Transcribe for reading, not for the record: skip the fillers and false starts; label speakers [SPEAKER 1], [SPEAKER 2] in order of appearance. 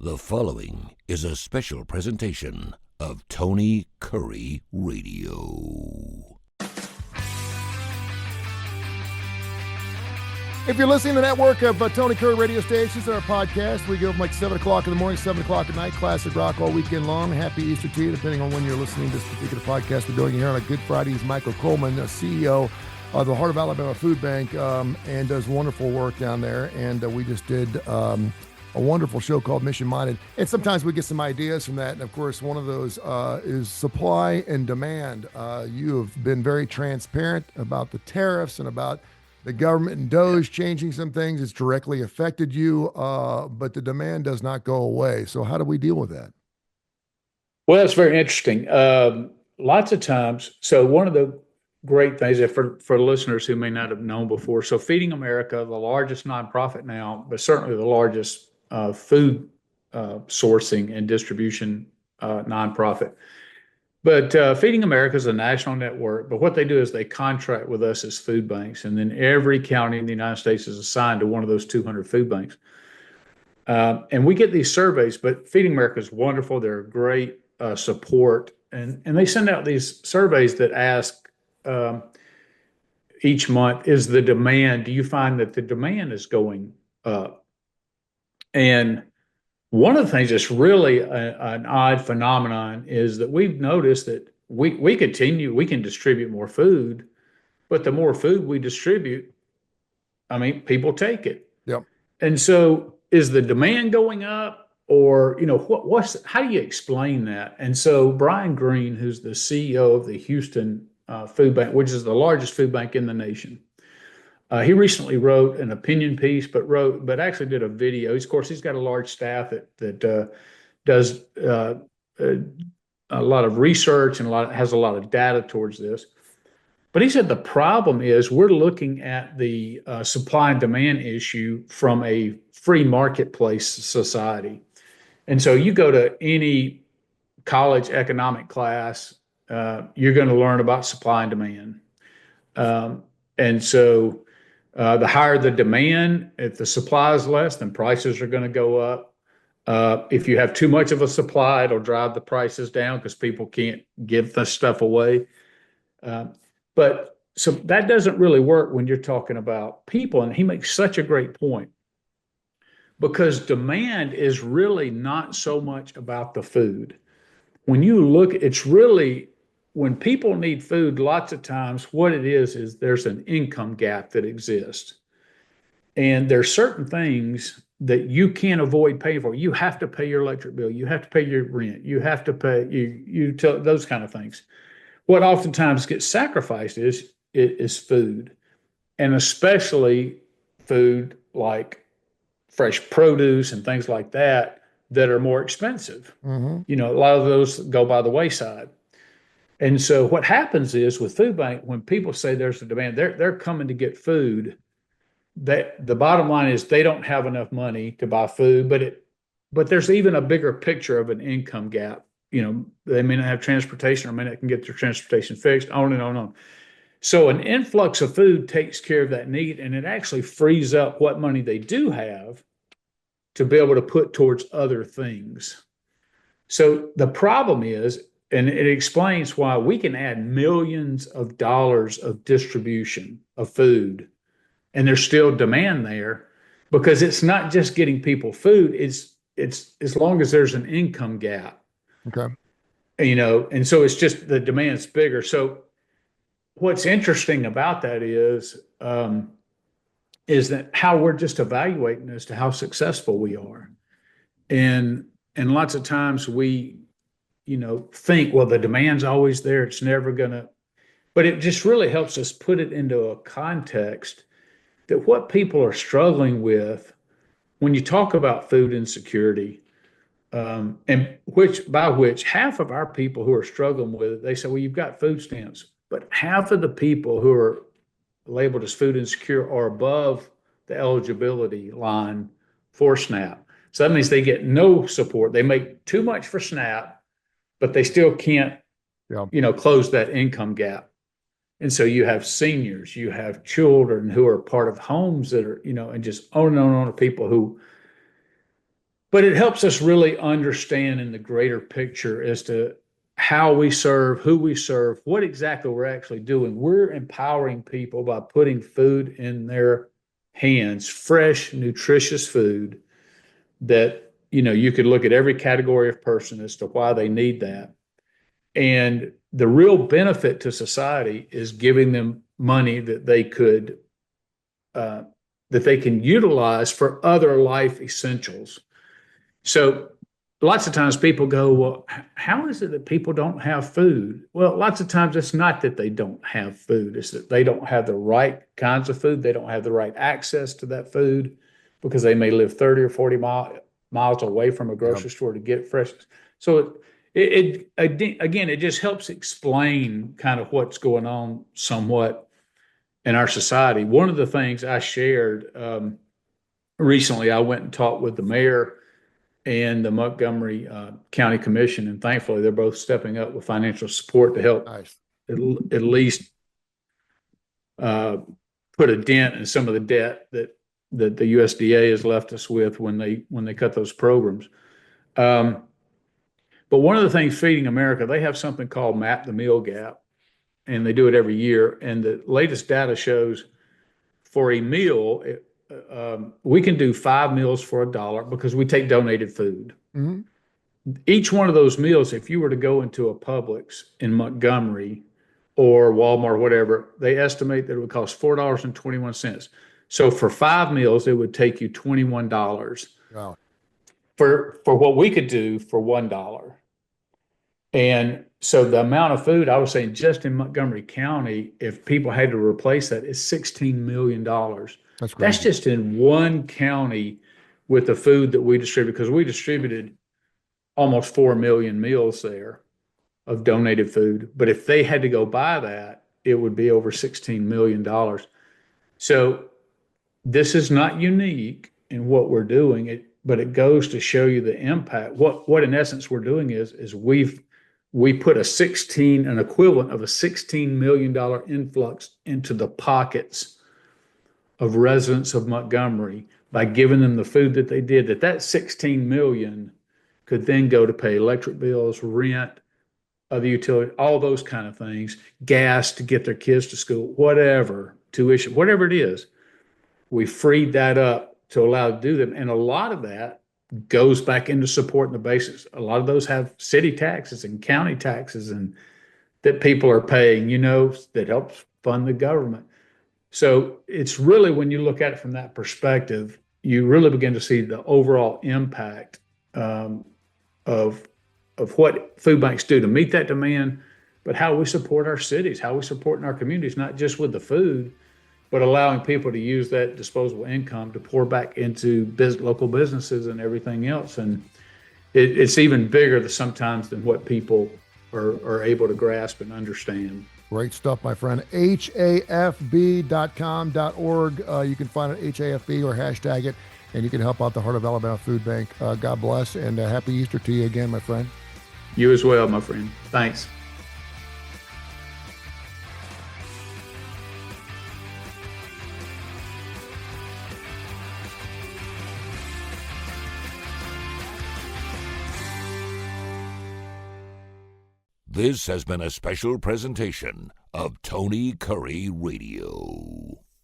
[SPEAKER 1] The following is a special presentation of Tony Kurre Radio.
[SPEAKER 2] If you're listening to the network of Tony Kurre radio stations and our podcast, we go from like 7 o'clock in the morning, 7 o'clock at night, classic rock all weekend long. Happy Easter to you, depending on when you're listening to this particular podcast we're doing here on a Good Friday. Is Michael Coleman, the CEO of the Heart of Alabama Food Bank, and does wonderful work down there. And we just did a wonderful show called Mission Minded. And sometimes we get some ideas from that. And of course, one of those is supply and demand. You have been very transparent about the tariffs and about the government and DOGE changing some things. It's directly affected you, but the demand does not go away. So how do we deal with that?
[SPEAKER 3] Well, it's very interesting. Lots of times, so one of the great things that for listeners who may not have known before, so Feeding America, the largest nonprofit now, but certainly the largest food sourcing and distribution nonprofit. But Feeding America is a national network, but what they do is they contract with us as food banks, and then every county in the United States is assigned to one of those 200 food banks. And we get these surveys, but Feeding America is wonderful. They're a great support, and they send out these surveys that ask each month, do you find that the demand is going up? And one of the things that's really an odd phenomenon is that we've noticed that we can distribute more food, but the more food we distribute, people take it.
[SPEAKER 2] Yep.
[SPEAKER 3] And so is the demand going up, or, how do you explain that? And so Brian Green, who's the CEO of the Houston Food Bank, which is the largest food bank in the nation, he recently wrote an opinion piece, but actually did a video. Of course, he's got a large staff that does a lot of research and has a lot of data towards this. But he said the problem is we're looking at the supply and demand issue from a free marketplace society. And so you go to any college economic class, you're going to learn about supply and demand. And so the higher the demand, if the supply is less, then prices are going to go up. If you have too much of a supply, it'll drive the prices down because people can't give the stuff away. But so that doesn't really work when you're talking about people. And he makes such a great point, because demand is really not so much about the food. When you look, it's really, when people need food, lots of times what it is there's an income gap that exists. And there's certain things that you can't avoid paying for. You have to pay your electric bill. You have to pay your rent. You have to pay those kind of things. What oftentimes gets sacrificed is food, and especially food like fresh produce and things like that are more expensive. Mm-hmm. A lot of those go by the wayside. And so what happens is with food bank, when people say there's a demand, they're coming to get food. That the bottom line is they don't have enough money to buy food, but there's even a bigger picture of an income gap. They may not have transportation, or may not can get their transportation fixed, on and on and on. So an influx of food takes care of that need, and it actually frees up what money they do have to be able to put towards other things. So the problem is, and it explains why we can add millions of dollars of distribution of food, and there's still demand there, because it's not just getting people food. It's as long as there's an income gap.
[SPEAKER 2] Okay.
[SPEAKER 3] And so it's just the demand's bigger. So what's interesting about that is that how we're just evaluating as to how successful we are. And lots of times we think, well, the demand's always there. It's never gonna, but it just really helps us put it into a context that what people are struggling with when you talk about food insecurity, and which half of our people who are struggling with it, they say, well, you've got food stamps, but half of the people who are labeled as food insecure are above the eligibility line for SNAP. So that means they get no support. They make too much for SNAP, but they still can't, close that income gap. And so you have seniors, you have children who are part of homes that are, and just on and on and on of people who but it helps us really understand in the greater picture as to how we serve, who we serve, what exactly we're actually doing. We're empowering people by putting food in their hands, fresh, nutritious food that, you could look at every category of person as to why they need that. And the real benefit to society is giving them money that they can utilize for other life essentials. So lots of times people go, well, how is it that people don't have food? Well, lots of times it's not that they don't have food. It's that they don't have the right kinds of food. They don't have the right access to that food because they may live 30 or 40 miles away from a grocery store to get fresh. So again, it just helps explain kind of what's going on somewhat in our society. One of the things I shared recently, I went and talked with the mayor and the Montgomery County Commission, and thankfully they're both stepping up with financial support to help at least put a dent in some of the debt that the USDA has left us with when they cut those programs. But one of the things, Feeding America, they have something called Map the Meal Gap, and they do it every year. And the latest data shows for a meal, we can do 5 meals for $1 because we take donated food.
[SPEAKER 2] Mm-hmm.
[SPEAKER 3] Each one of those meals, if you were to go into a Publix in Montgomery or Walmart, whatever, they estimate that it would cost $4.21. So for 5 meals, it would take you $21.
[SPEAKER 2] Wow.
[SPEAKER 3] For what we could do for $1. And so the amount of food, I was saying, just in Montgomery County, if people had to replace that, is $16 million.
[SPEAKER 2] That's crazy.
[SPEAKER 3] That's just in one county with the food that we distribute, because we distributed almost 4 million meals there of donated food. But if they had to go buy that, it would be over $16 million. So this is not unique in what we're doing, but it goes to show you the impact. What in essence we're doing is we put an equivalent of a $16 million influx into the pockets of residents of Montgomery by giving them the food that they did. That 16 million could then go to pay electric bills, rent, other utilities, all those kind of things, gas to get their kids to school, whatever, tuition, whatever it is. We freed that up to allow to do them. And a lot of that goes back into supporting the basics. A lot of those have city taxes and county taxes and that people are paying, that helps fund the government. So it's really, when you look at it from that perspective, you really begin to see the overall impact of what food banks do to meet that demand, but how we support our cities, how we support in our communities, not just with the food, but allowing people to use that disposable income to pour back into local businesses and everything else. And it's even bigger sometimes than what people are able to grasp and understand.
[SPEAKER 2] Great stuff, my friend. HAFB.com.org. You can find it HAFB or hashtag it, and you can help out the Heart of Alabama Food Bank. God bless, and happy Easter to you again, my friend.
[SPEAKER 3] You as well, my friend. Thanks.
[SPEAKER 1] This has been a special presentation of Tony Kurre Radio.